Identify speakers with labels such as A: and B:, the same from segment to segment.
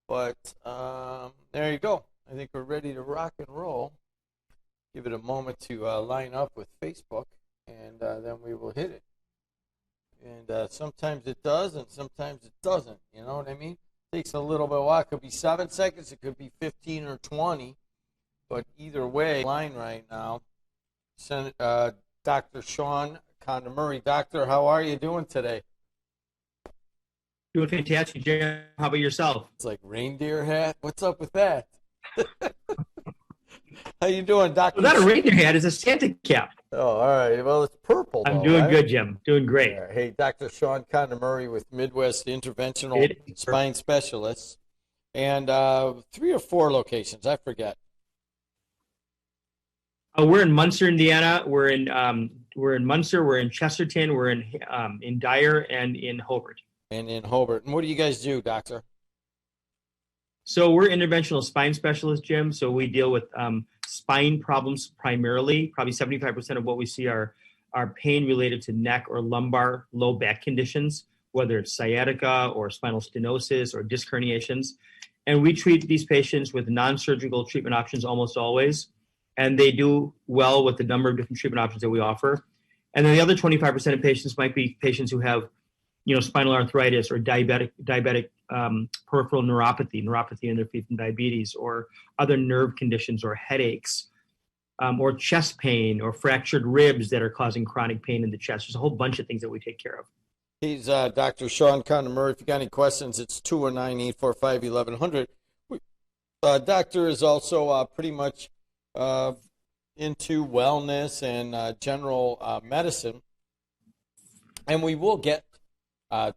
A: But there you go. I think we're ready to rock and roll. Give it a moment to line up with Facebook, and then we will hit it. And sometimes it does, and sometimes it doesn't. You know what I mean? It takes a little bit of while. It could be 7 seconds. It could be 15 or 20. But either way, line right now. Dr. Sean Kondamuri. Doctor, how are you doing today?
B: Doing fantastic, Jim. How about yourself?
A: It's like reindeer hat. What's up with that? How you doing, Doctor?
B: Well, not a reindeer hat. It's a Santa cap.
A: Oh, all right. Well, it's purple, though,
B: I'm doing
A: right?
B: good, Jim. Doing great.
A: Yeah. Hey, Dr. Sean Kondamuri with Midwest Interventional Spine Specialists. And 3 or 4 locations. I forget.
B: We're in Munster, Indiana. We're in Munster. We're in Chesterton. We're in Dyer and in Hobart.
A: And in Hobart. And what do you guys do, Doctor?
B: So we're interventional spine specialists, Jim. So we deal with spine problems primarily. Probably 75% of what we see are pain related to neck or lumbar, low back conditions, whether it's sciatica or spinal stenosis or disc herniations. And we treat these patients with non-surgical treatment options almost always. And they do well with the number of different treatment options that we offer. And then the other 25% of patients might be patients who have, spinal arthritis or diabetic peripheral neuropathy in their feet from diabetes, or other nerve conditions or headaches, or chest pain or fractured ribs that are causing chronic pain in the chest. There's a whole bunch of things that we take care of.
A: He's Dr. Sean Kondamuri. If you got any questions, it's 219-845-1100. Doctor is also pretty much into wellness and general medicine, and we will get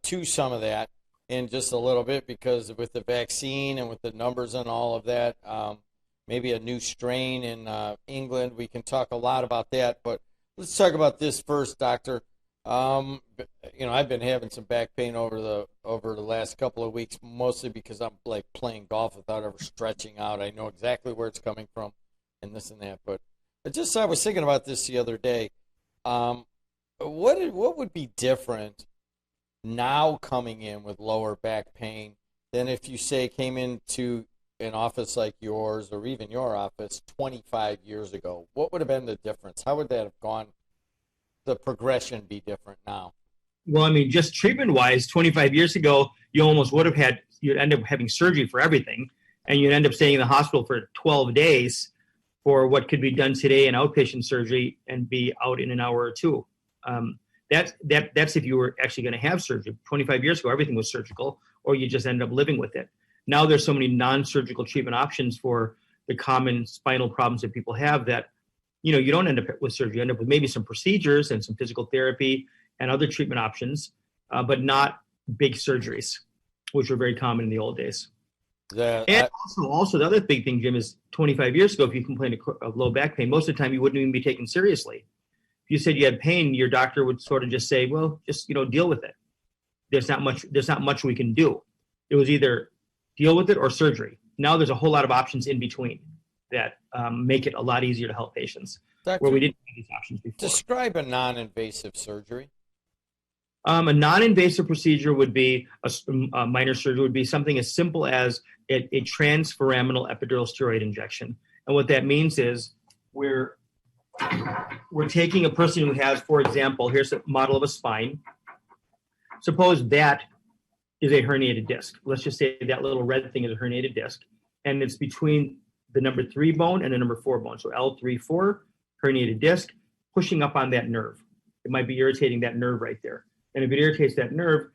A: to some of that in just a little bit, because with the vaccine and with the numbers and all of that, maybe a new strain in England, we can talk a lot about that. But let's talk about this first, Doctor. I've been having some back pain over the last couple of weeks, mostly because I'm like playing golf without ever stretching out. I know exactly where it's coming from and this and that. But I was thinking about this the other day. What would be different now coming in with lower back pain than if you say came into an office like yours or even your office 25 years ago? What would have been the difference? How would that have gone? The progression be different now?
B: Well, I mean, just treatment-wise, 25 years ago, you'd end up having surgery for everything, and you'd end up staying in the hospital for 12 days for what could be done today in outpatient surgery and be out in an hour or two. That's if you were actually going to have surgery. 25 years ago, everything was surgical, or you just end up living with it. Now there's so many non-surgical treatment options for the common spinal problems that people have that, you don't end up with surgery. You end up with maybe some procedures and some physical therapy and other treatment options, but not big surgeries, which were very common in the old days. Also, the other big thing, Jim, is 25 years ago, if you complained of low back pain, most of the time you wouldn't even be taken seriously. If you said you had pain, your doctor would sort of just say, well, just, deal with it. There's not much we can do. It was either deal with it or surgery. Now there's a whole lot of options in between that make it a lot easier to help patients,
A: Doctor,
B: where we didn't have these options before.
A: Describe a non-invasive surgery.
B: A non-invasive procedure would be a minor surgery would be something as simple as a transforaminal epidural steroid injection. And what that means is we're taking a person who has, for example, here's a model of a spine. Suppose that is a herniated disc. Let's just say that little red thing is a herniated disc, and it's between the number 3 bone and the number 4 bone. So L3-4, herniated disc, pushing up on that nerve. It might be irritating that nerve right there. And if it irritates that nerve,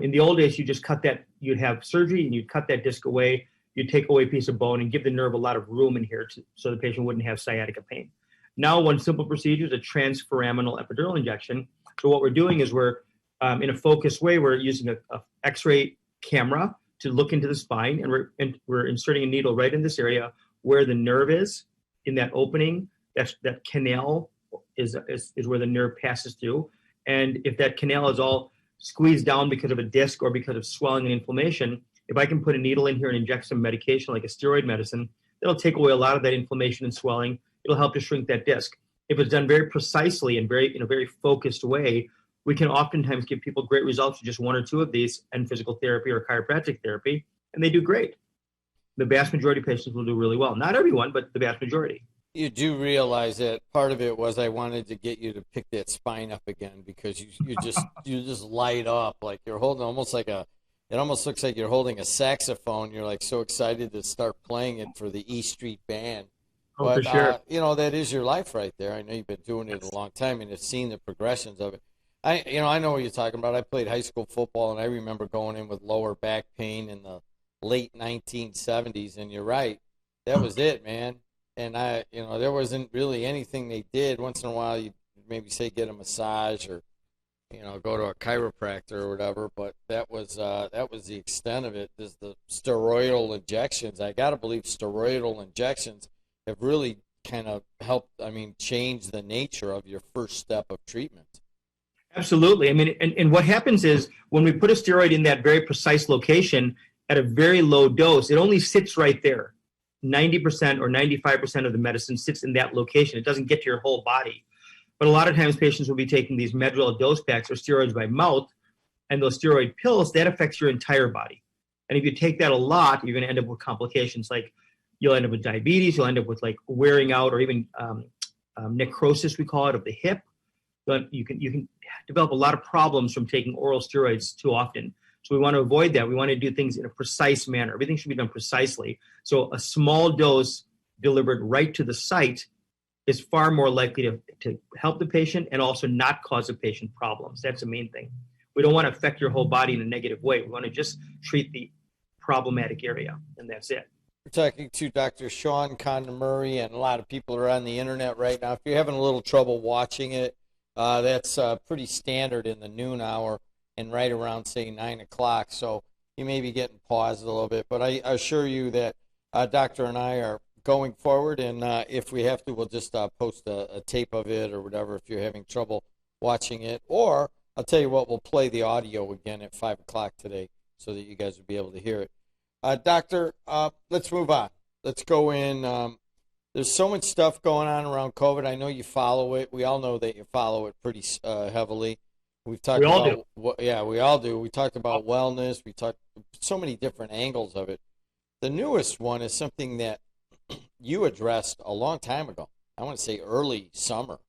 B: in the old days, you just cut that, you'd have surgery and you'd cut that disc away. You'd take away a piece of bone and give the nerve a lot of room in here so the patient wouldn't have sciatica pain. Now, one simple procedure is a transforaminal epidural injection. So what we're doing is we're, in a focused way, we're using a X-ray camera to look into the spine, and we're inserting a needle right in this area where the nerve is, in that opening. That canal is where the nerve passes through. And if that canal is all squeezed down because of a disc or because of swelling and inflammation, if I can put a needle in here and inject some medication like a steroid medicine, that'll take away a lot of that inflammation and swelling. It'll help to shrink that disc. If it's done very precisely and in a very focused way, we can oftentimes give people great results with just 1 or 2 of these and physical therapy or chiropractic therapy. and they do great. The vast majority of patients will do really well. Not everyone, but the vast majority.
A: You do realize that part of it was I wanted to get you to pick that spine up again, because you just light up like you're holding almost like it almost looks like you're holding a saxophone. You're like so excited to start playing it for the E Street Band.
B: Oh,
A: But,
B: for sure.
A: you know, that is your life right there. I know you've been doing it a long time and have seen the progressions of it. I know what you're talking about. I played high school football, and I remember going in with lower back pain in the late 1970s, and you're right. That was it, man. And there wasn't really anything they did. Once in a while, you maybe say get a massage or, go to a chiropractor or whatever. But that was the extent of it. There's the steroidal injections. I got to believe steroidal injections have really kind of helped, change the nature of your first step of treatment.
B: Absolutely. I mean, and what happens is when we put a steroid in that very precise location at a very low dose, it only sits right there. 90% or 95% of the medicine sits in that location. It doesn't get to your whole body. But a lot of times patients will be taking these Medrol dose packs or steroids by mouth, and those steroid pills, that affects your entire body. And if you take that a lot, you're going to end up with complications like you'll end up with diabetes, you'll end up with like wearing out or even necrosis, we call it, of the hip. But you can develop a lot of problems from taking oral steroids too often. So we want to avoid that. We want to do things in a precise manner. Everything should be done precisely. So a small dose delivered right to the site is far more likely to help the patient and also not cause the patient problems. That's the main thing. We don't want to affect your whole body in a negative way. We want to just treat the problematic area, and that's it.
A: We're talking to Dr. Sean Kondamuri, and a lot of people are on the internet right now. If you're having a little trouble watching it, that's pretty standard in the noon hour and right around, say, 9 o'clock. So you may be getting paused a little bit. But I assure you that Doctor and I are going forward, and if we have to, we'll just post a tape of it or whatever if you're having trouble watching it. Or I'll tell you what, we'll play the audio again at 5 o'clock today so that you guys will be able to hear it. Doctor, let's move on. Let's go in. There's so much stuff going on around COVID. I know you follow it. We all know that you follow it pretty heavily. We've talked
B: We all
A: about,
B: do.
A: Yeah, we all do. We talked about wellness. We talked so many different angles of it. The newest one is something that you addressed a long time ago. I want to say early summer,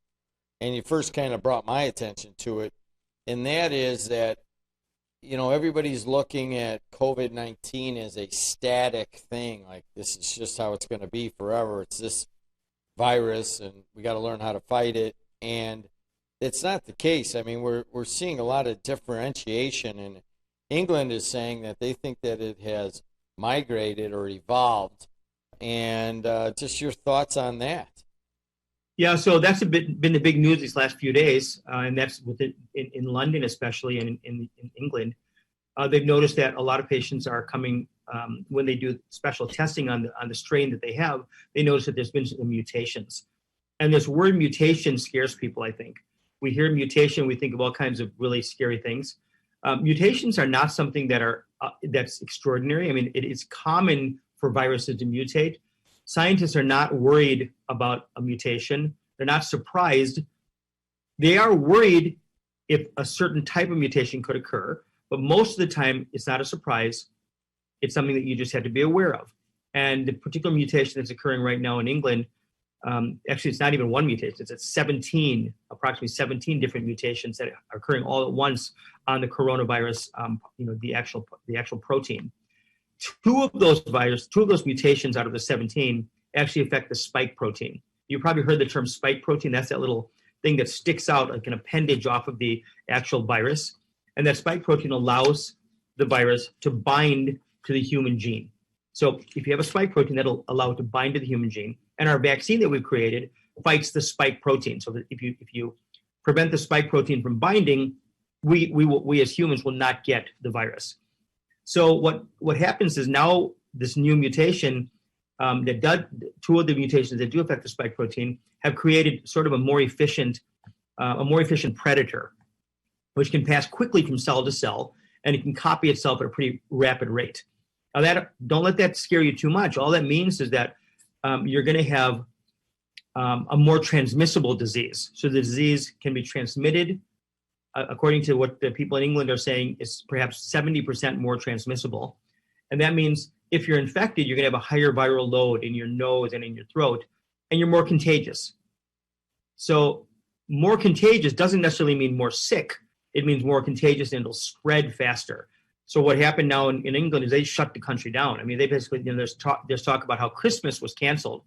A: and you first kind of brought my attention to it, and that is that everybody's looking at COVID-19 as a static thing, like this is just how it's going to be forever. It's this virus, and we got to learn how to fight it. And it's not the case. I mean, we're seeing a lot of differentiation, and England is saying that they think that it has migrated or evolved. And just your thoughts on that.
B: Yeah, so that's been the big news these last few days, and that's in London especially, and in England. They've noticed that a lot of patients are coming, when they do special testing on the strain that they have, they notice that there's been some mutations. And this word mutation scares people, I think. We hear mutation, we think of all kinds of really scary things. Mutations are not something that's extraordinary. I mean, it is common for viruses to mutate. Scientists are not worried about a mutation. They're not surprised. They are worried if a certain type of mutation could occur, but most of the time it's not a surprise. It's something that you just have to be aware of. And the particular mutation that's occurring right now in England, actually it's not even one mutation, it's approximately 17 different mutations that are occurring all at once on the coronavirus, the actual protein. Two of those mutations out of the 17 actually affect the spike protein. You probably heard the term spike protein. That's that little thing that sticks out like an appendage off of the actual virus. And that spike protein allows the virus to bind to the human gene. So if you have a spike protein, that'll allow it to bind to the human gene. And our vaccine that we've created fights the spike protein. So that if you prevent the spike protein from binding, we as humans will not get the virus. So what happens is now this new mutation two of the mutations that do affect the spike protein have created sort of a more efficient predator, which can pass quickly from cell to cell, and it can copy itself at a pretty rapid rate. Now don't let that scare you too much. All that means is that you're going to have a more transmissible disease. So the disease can be transmitted, according to what the people in England are saying, is perhaps 70% more transmissible. And that means if you're infected, you're going to have a higher viral load in your nose and in your throat, and you're more contagious. So more contagious doesn't necessarily mean more sick. It means more contagious and it'll spread faster. So what happened now in England is they shut the country down. I mean, they basically, there's talk about how Christmas was canceled.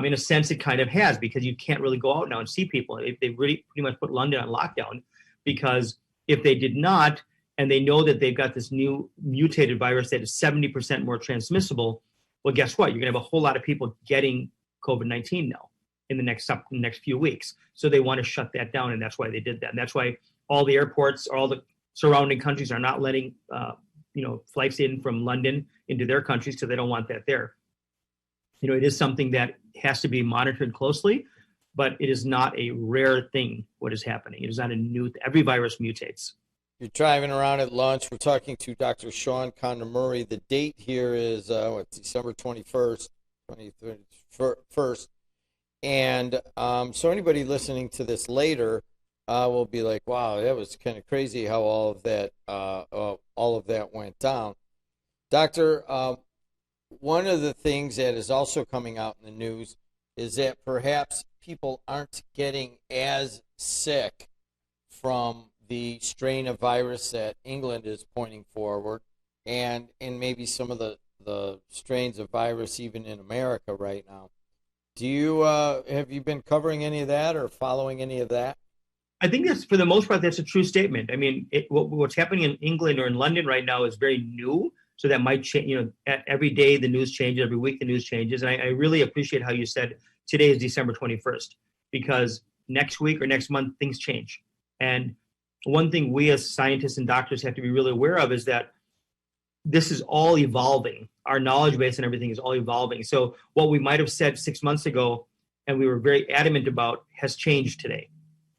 B: In a sense, it kind of has, because you can't really go out now and see people. They really pretty much put London on lockdown, because if they did not, and they know that they've got this new mutated virus that is 70% more transmissible, well, guess what? You're going to have a whole lot of people getting COVID-19 now in the next few weeks. So they want to shut that down, and that's why they did that. And that's why all the airports, all the surrounding countries are not letting flights in from London into their countries, because they don't want that there. It is something that has to be monitored closely, but it is not a rare thing what is happening. It is not a new, every virus mutates.
A: You're driving around at lunch. We're talking to Dr. Sean Kondamuri. The date here is December 21st, 21st. And so anybody listening to this later will be like, wow, that was kind of crazy how all of that went down. Doctor, one of the things that is also coming out in the news is that perhaps people aren't getting as sick from the strain of virus that England is pointing forward, and maybe some of the strains of virus even in America right now. Do you have you been covering any of that or following any of that?
B: I think that's, for the most part, that's a true statement. I mean, what's happening in England or in London right now is very new. So that might change, every day the news changes, every week the news changes. And I really appreciate how you said today is December 21st, because next week or next month, things change. And one thing we as scientists and doctors have to be really aware of is that this is all evolving. Our knowledge base and everything is all evolving. So what we might have said 6 months ago and we were very adamant about has changed today.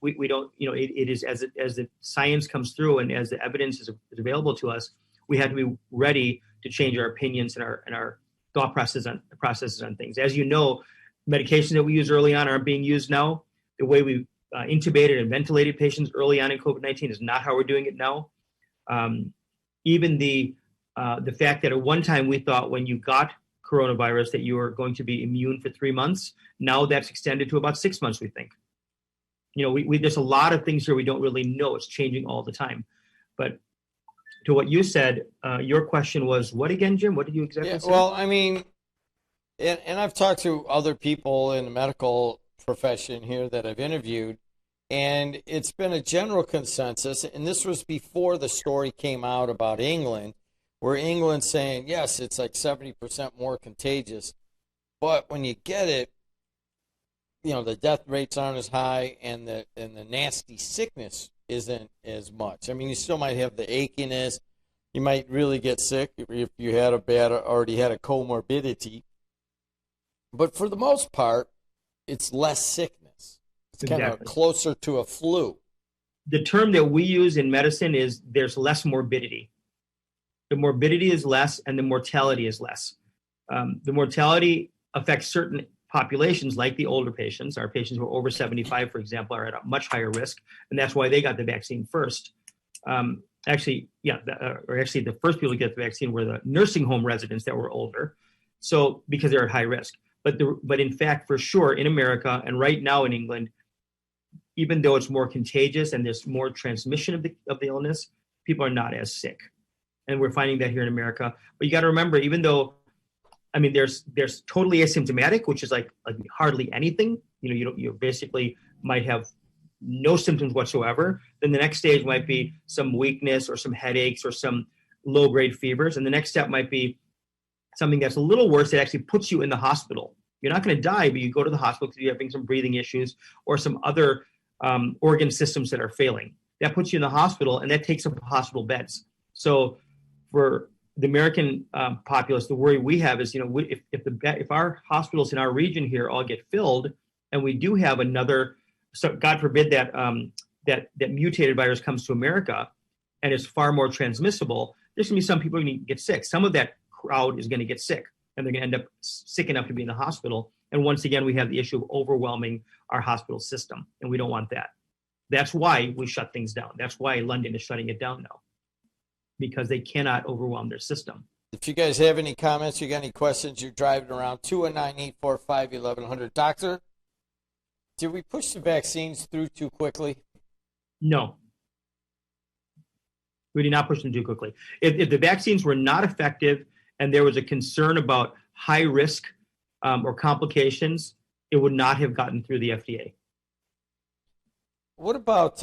B: We don't, it is as the science comes through and as the evidence is available to us, we have to be ready to change our opinions and our thought processes on things. As you know, medications that we used early on aren't being used now. The way we intubated and ventilated patients early on in COVID-19 is not how we're doing it now. Even the fact that at one time we thought when you got coronavirus that you were going to be immune for 3 months, now that's extended to about 6 months, we think. There's a lot of things here we don't really know. It's changing all the time. But to what you said, your question was what again, Jim? What did you exactly say?
A: Well, I mean, and I've talked to other people in the medical profession here that I've interviewed, and it's been a general consensus, and this was before the story came out about England, where England's saying, yes, it's like 70% more contagious, but when you get it, the death rates aren't as high, and the nasty sickness isn't as much. I mean, you still might have the achiness. You might really get sick if you had already had a comorbidity. But for the most part, it's less sickness. It's kind of closer to a flu.
B: The term that we use in medicine is there's less morbidity. The morbidity is less and the mortality is less. The mortality affects certain populations like the older patients. Our patients who are over 75, for example, are at a much higher risk, and that's why they got the vaccine first. The first people to get the vaccine were the nursing home residents that were older, so because they're at high risk. But in fact, for sure, in America and right now in England, even though it's more contagious and there's more transmission of the illness, people are not as sick, and we're finding that here in America. But you got to remember, even though there's totally asymptomatic, which is like hardly anything. You basically might have no symptoms whatsoever. Then the next stage might be some weakness or some headaches or some low-grade fevers. And the next step might be something that's a little worse that actually puts you in the hospital. You're not going to die, but you go to the hospital because you're having some breathing issues or some other organ systems that are failing. That puts you in the hospital, and that takes up hospital beds. So for the American populace, the worry we have is, if our hospitals in our region here all get filled, and we do have another, so God forbid that that mutated virus comes to America, and it's far more transmissible, there's going to be some people who are going to get sick. Some of that crowd is going to get sick, and they're going to end up sick enough to be in the hospital. And once again, we have the issue of overwhelming our hospital system, and we don't want that. That's why we shut things down. That's why London is shutting it down now, because they cannot overwhelm their system.
A: If you guys have any comments, you got any questions, you're driving around, 219-845-1100. Doctor, did we push the vaccines through too quickly?
B: No. We did not push them too quickly. If the vaccines were not effective and there was a concern about high risk or complications, it would not have gotten through the FDA.
A: What about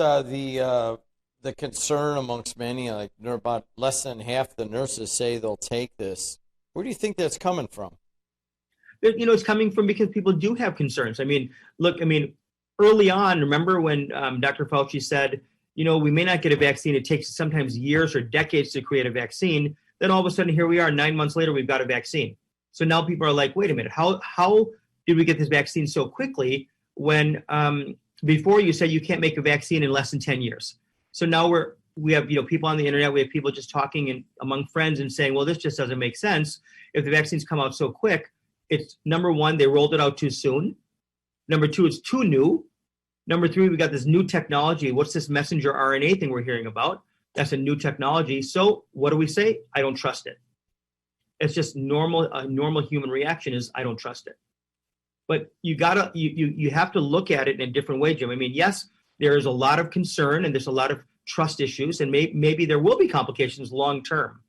A: the concern amongst many, like about less than half the nurses say they'll take this? Where do you think that's coming from?
B: It's coming from because people do have concerns. Early on, remember when Dr. Fauci said, we may not get a vaccine. It takes sometimes years or decades to create a vaccine. Then all of a sudden, here we are, 9 months later, we've got a vaccine. So now people are like, wait a minute, how did we get this vaccine so quickly when before you said you can't make a vaccine in less than 10 years? So now we have people on the internet, we have people just talking among friends and saying, well, this just doesn't make sense. If the vaccines come out so quick, it's number one, they rolled it out too soon. Number two, it's too new. Number three, we got this new technology. What's this messenger RNA thing we're hearing about? That's a new technology. So what do we say? I don't trust it. It's just a normal human reaction is I don't trust it. But you have to look at it in a different way, Jim. Yes, there is a lot of concern and there's a lot of trust issues, and maybe there will be complications long term.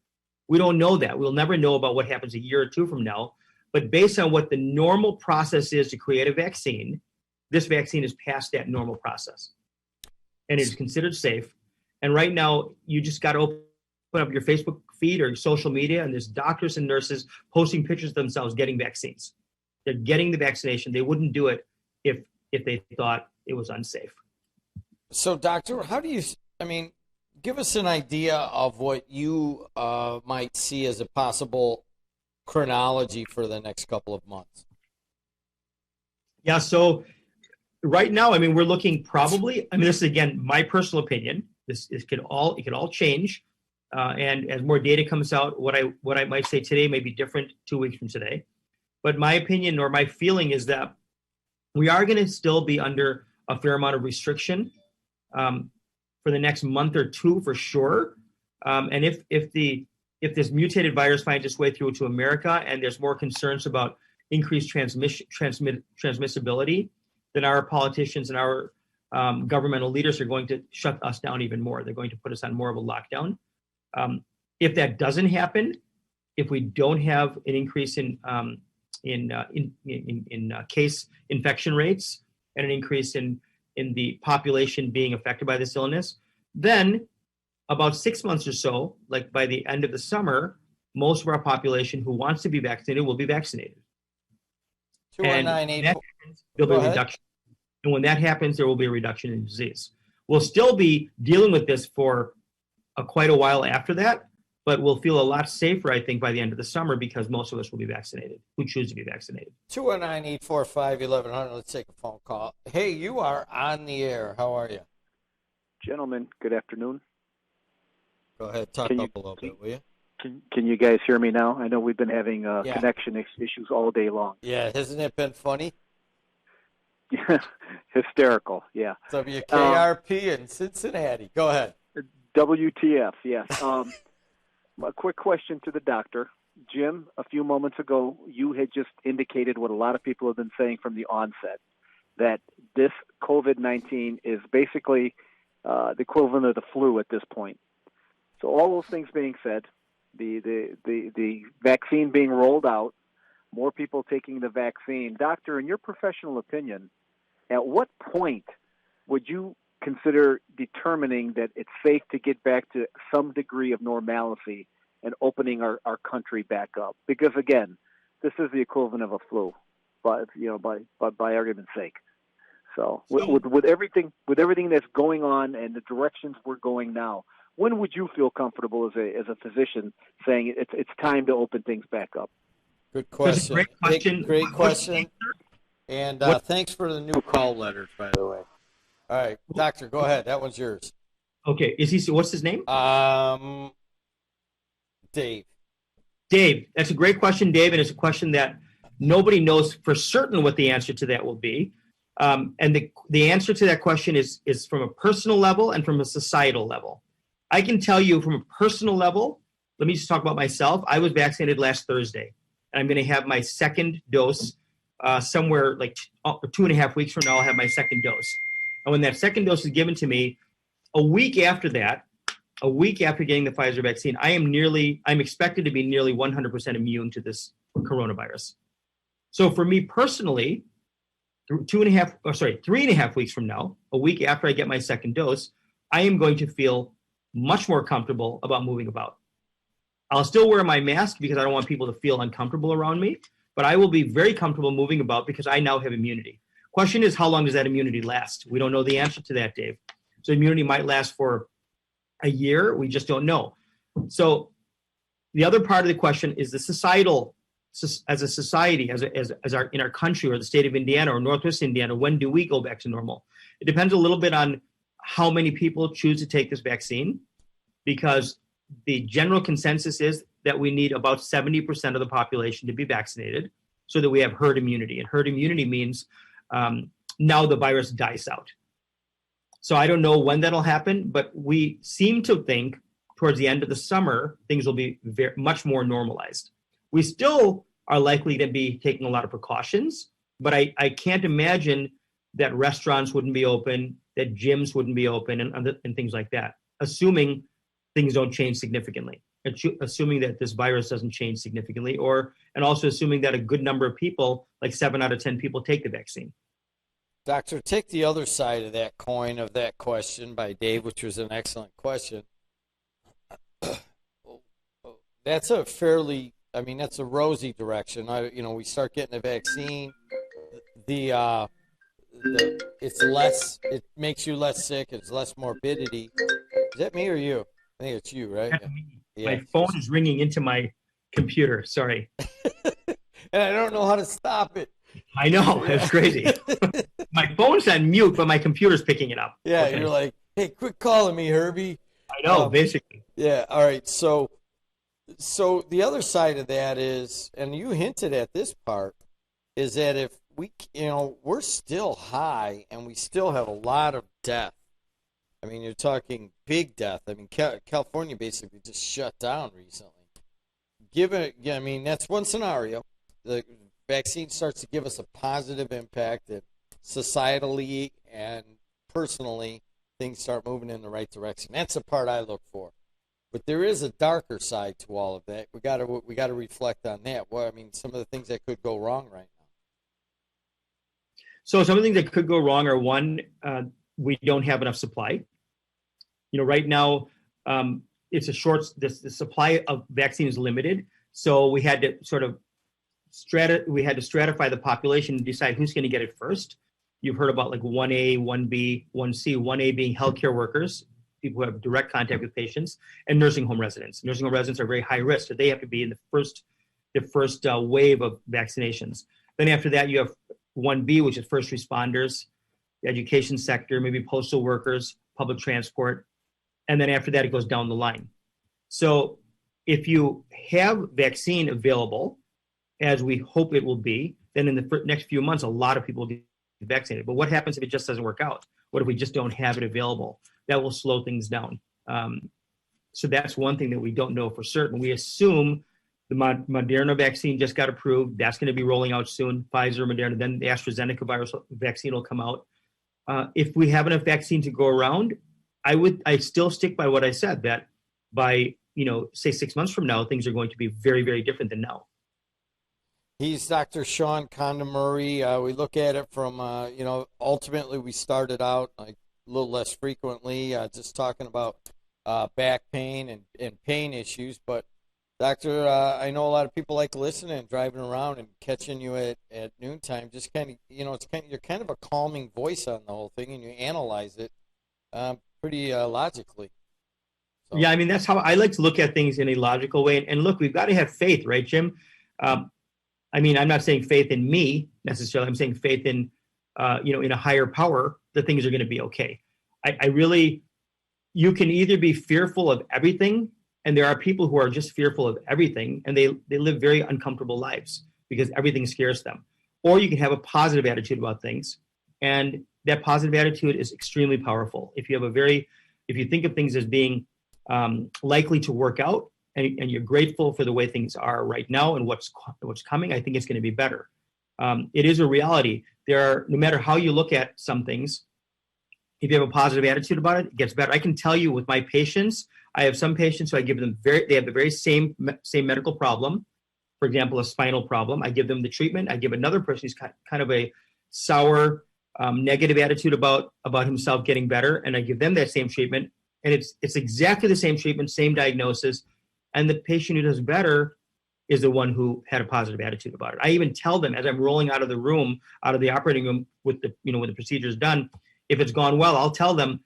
B: We don't know that. We'll never know about what happens a year or two from now. But based on what the normal process is to create a vaccine, this vaccine is past that normal process. And it is considered safe. And right now, you just got to open up your Facebook feed or your social media, and there's doctors and nurses posting pictures of themselves getting vaccines. They're getting the vaccination. They wouldn't do it if they thought it was unsafe.
A: So, doctor, how do you, give us an idea of what you might see as a possible chronology for the next couple of months?
B: Yeah, so right now, we're looking probably, this is, again, my personal opinion. It could all change. And as more data comes out, what I might say today may be different 2 weeks from today. But my opinion or my feeling is that we are going to still be under a fair amount of restriction for the next month or two for sure. And if this mutated virus finds its way through to America and there's more concerns about increased transmissibility, then our politicians and our governmental leaders are going to shut us down even more. They're going to put us on more of a lockdown. If that doesn't happen, if we don't have an increase in case infection rates and an increase in the population being affected by this illness, then about 6 months or so, like by the end of the summer, most of our population who wants to be vaccinated will be vaccinated. And there'll be a reduction. And when that happens, there will be a reduction in disease. We'll still be dealing with this for quite a while after that, but we'll feel a lot safer, I think, by the end of the summer because most of us will be vaccinated who choose to be vaccinated.
A: 219-845-1100. Let's take a phone call. Hey, you are on the air. How are you?
C: Gentlemen, good afternoon.
A: Go ahead. Talk up a little bit, will you?
C: Can you guys hear me now? I know we've been having connection issues all day long.
A: Yeah, hasn't it been funny?
C: Yeah, hysterical, yeah.
A: WKRP in Cincinnati. Go ahead.
C: WTF, yes. A quick question to the doctor. Jim, a few moments ago, you had just indicated what a lot of people have been saying from the onset, that this COVID-19 is basically the equivalent of the flu at this point. So all those things being said, the vaccine being rolled out, more people taking the vaccine. Doctor, in your professional opinion, at what point would you consider determining that it's safe to get back to some degree of normalcy and opening our country back up? Because again, this is the equivalent of a flu, by argument's sake. So with everything that's going on and the directions we're going now, when would you feel comfortable as a physician saying it's time to open things back up?
A: Good question.
B: Great question.
A: Great question. And thanks for the new call letters, by the way. All right, doctor, go ahead. That one's yours.
B: Okay. What's his name?
A: Dave.
B: Dave. That's a great question, Dave, and it's a question that nobody knows for certain what the answer to that will be. And the answer to that question is from a personal level and from a societal level. I can tell you from a personal level, let me just talk about myself. I was vaccinated last Thursday, and I'm going to have my second dose somewhere like 2.5 weeks from now. I'll have my second dose. And when that second dose is given to me, a week after that, a week after getting the Pfizer vaccine, I'm expected to be nearly 100% immune to this coronavirus. So for me personally, 3.5 weeks from now, a week after I get my second dose, I am going to feel much more comfortable about moving about. I'll still wear my mask because I don't want people to feel uncomfortable around me, but I will be very comfortable moving about because I now have immunity. Question is, how long does that immunity last? We don't know the answer to that, Dave. So immunity might last for a year. We just don't know. So the other part of the question is the societal, as a society, in our country or the state of Indiana or Northwest Indiana, when do we go back to normal? It depends a little bit on how many people choose to take this vaccine, because the general consensus is that we need about 70% of the population to be vaccinated so that we have herd immunity. And herd immunity means now the virus dies out. So I don't know when that'll happen, but we seem to think towards the end of the summer, things will be much more normalized. We still are likely to be taking a lot of precautions, but I can't imagine that restaurants wouldn't be open, that gyms wouldn't be open, and things like that, assuming things don't change significantly, assuming that this virus doesn't change significantly, and also assuming that a good number of people, like 7 out of 10 people, take the vaccine.
A: Doctor, take the other side of that coin of that question by Dave, which was an excellent question. That's a rosy direction. We start getting the vaccine, it makes you less sick, it's less morbidity. Is that me or you? I think it's you, right?
B: That's me.
A: Yeah.
B: My phone is ringing into my computer. Sorry.
A: And I don't know how to stop it.
B: I know. It's crazy. My phone's on mute, but my computer's picking it up.
A: Yeah,
B: okay.
A: You're like, hey, quit calling me, Herbie.
B: I know, basically.
A: Yeah, all right. So the other side of that is, and you hinted at this part, is that if we're still high and we still have a lot of death. I mean, you're talking big death. I mean, California basically just shut down recently. That's one scenario. The vaccine starts to give us a positive impact, that societally and personally things start moving in the right direction. That's the part I look for. But there is a darker side to all of that. We got to reflect on that. Some of the things that could go wrong right now.
B: So some of the things that could go wrong are, one, we don't have enough supply. Right now, it's the supply of vaccine is limited. So we had to stratify the population and decide who's going to get it first. You've heard about like 1A, 1B, 1C, 1A being healthcare workers, people who have direct contact with patients, and nursing home residents. Nursing home residents are very high risk, so they have to be in the first wave of vaccinations. Then after that, you have 1B, which is first responders, the education sector, maybe postal workers, public transport. And then after that, it goes down the line. So if you have vaccine available, as we hope it will be, then in the next few months, a lot of people will be vaccinated. But what happens if it just doesn't work out? What if we just don't have it available? That will slow things down. So that's one thing that we don't know for certain. We assume the Moderna vaccine just got approved. That's going to be rolling out soon. Pfizer, Moderna, then the AstraZeneca vaccine will come out. If we have enough vaccine to go around, I still stick by what I said, that by, say 6 months from now, things are going to be very, very different than now.
A: He's Dr. Sean Kondamuri. We look at it from, ultimately we started out like a little less frequently, just talking about back pain and pain issues. But Doctor, I know a lot of people like listening and driving around and catching you at noontime. Just kind of, you're kind of a calming voice on the whole thing, and you analyze it pretty logically. So.
B: Yeah, that's how I like to look at things in a logical way. And look, we've got to have faith, right, Jim? I'm not saying faith in me necessarily. I'm saying faith in, in a higher power that things are going to be okay. You can either be fearful of everything, and there are people who are just fearful of everything, and they live very uncomfortable lives because everything scares them. Or you can have a positive attitude about things, and that positive attitude is extremely powerful. If you think of things as being likely to work out, and you're grateful for the way things are right now and what's coming, I think it's going to be better. It is a reality. No matter how you look at some things, if you have a positive attitude about it, it gets better. I can tell you with my patients, I have some patients who I give them they have the very same medical problem. For example, a spinal problem. I give them the treatment. I give another person who's kind of a sour, negative attitude about himself getting better, and I give them that same treatment. And it's exactly the same treatment, same diagnosis, and the patient who does better is the one who had a positive attitude about it. I even tell them as I'm rolling out of the operating room with when the procedure is done, if it's gone well, I'll tell them,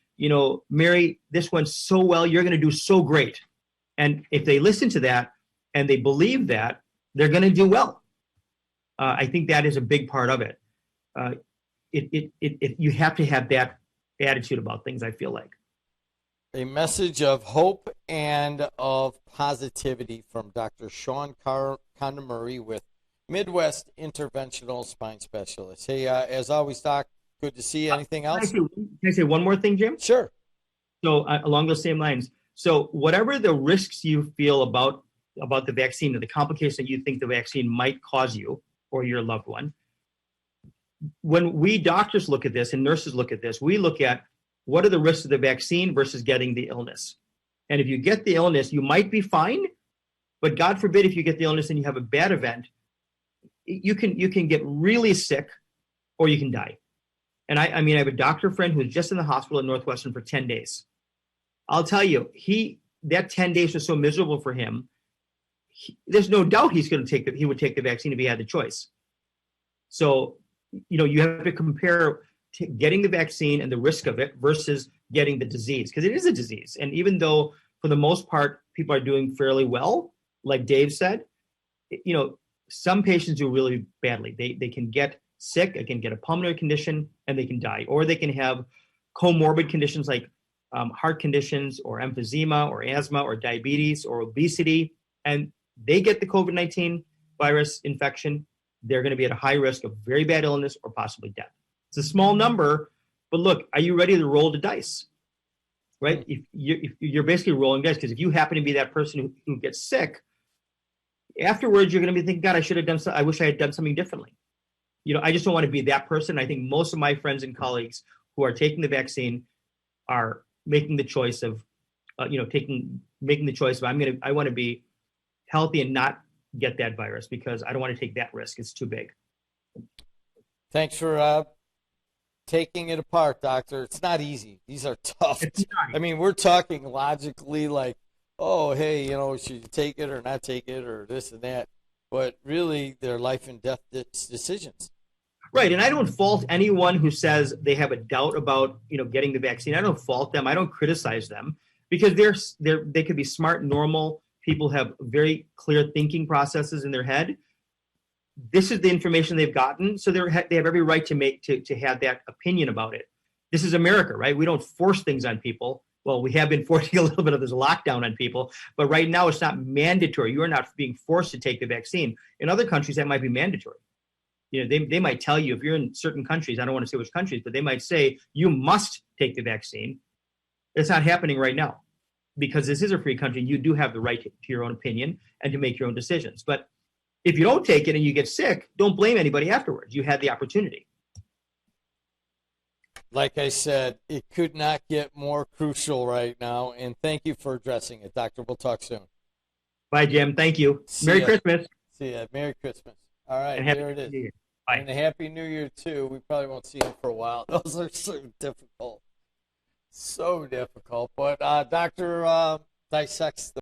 B: Mary, this went so well, you're going to do so great. And if they listen to that and they believe that, they're going to do well. I think that is a big part of it. You have to have that attitude about things, I feel like.
A: A message of hope and of positivity from Dr. Sean Kondamuri with Midwest Interventional Spine Specialist. Hey, as always, Doc, good to see you. Anything else?
B: Can I say one more thing, Jim?
A: Sure.
B: So along those same lines, so whatever the risks you feel about the vaccine or the complications that you think the vaccine might cause you or your loved one, when we doctors look at this and nurses look at this, we look at what are the risks of the vaccine versus getting the illness. And if you get the illness, you might be fine, but God forbid if you get the illness and you have a bad event, you can get really sick or you can die. And I have a doctor friend who was just in the hospital at Northwestern for 10 days. I'll tell you, that 10 days was so miserable for him. There's no doubt he would take the vaccine if he had the choice. So, you have to compare getting the vaccine and the risk of it versus getting the disease, because it is a disease. And even though for the most part, people are doing fairly well, like Dave said, some patients do really badly. They can get sick, they can get a pulmonary condition, and they can die. Or they can have comorbid conditions like heart conditions or emphysema or asthma or diabetes or obesity, and they get the COVID-19 virus infection, they're going to be at a high risk of very bad illness or possibly death. It's a small number, but look, are you ready to roll the dice? Right? If you're basically rolling dice, because if you happen to be that person who gets sick, afterwards you're going to be thinking, God, I wish I had done something differently. I just don't want to be that person. I think most of my friends and colleagues who are taking the vaccine are making the choice of, making the choice of I want to be healthy and not get that virus because I don't want to take that risk. It's too big.
A: Thanks for taking it apart, doctor. It's not easy. These are tough. I mean, we're talking logically like, oh, hey, should you take it or not take it or this and that. But really, they're life and death decisions.
B: Right, and I don't fault anyone who says they have a doubt about getting the vaccine. I don't fault them. I don't criticize them because they could be smart, normal people, have very clear thinking processes in their head. This is the information they've gotten, so they have every right to have that opinion about it. This is America, right? We don't force things on people. Well, we have been forcing a little bit of this lockdown on people, but right now it's not mandatory. You are not being forced to take the vaccine. In other countries, that might be mandatory. They might tell you, if you're in certain countries, I don't want to say which countries, but they might say you must take the vaccine. It's not happening right now because this is a free country. You do have the right to your own opinion and to make your own decisions. But if you don't take it and you get sick, don't blame anybody afterwards. You had the opportunity.
A: Like I said, it could not get more crucial right now. And thank you for addressing it, Doctor. We'll talk soon.
B: Bye, Jim. Thank you. Merry Christmas.
A: See ya. Merry Christmas. All right,
B: and
A: there it is.
B: New Year. Bye.
A: And a Happy New Year, too. We probably won't see him for a while. Those are so difficult. So difficult. But Doctor dissects the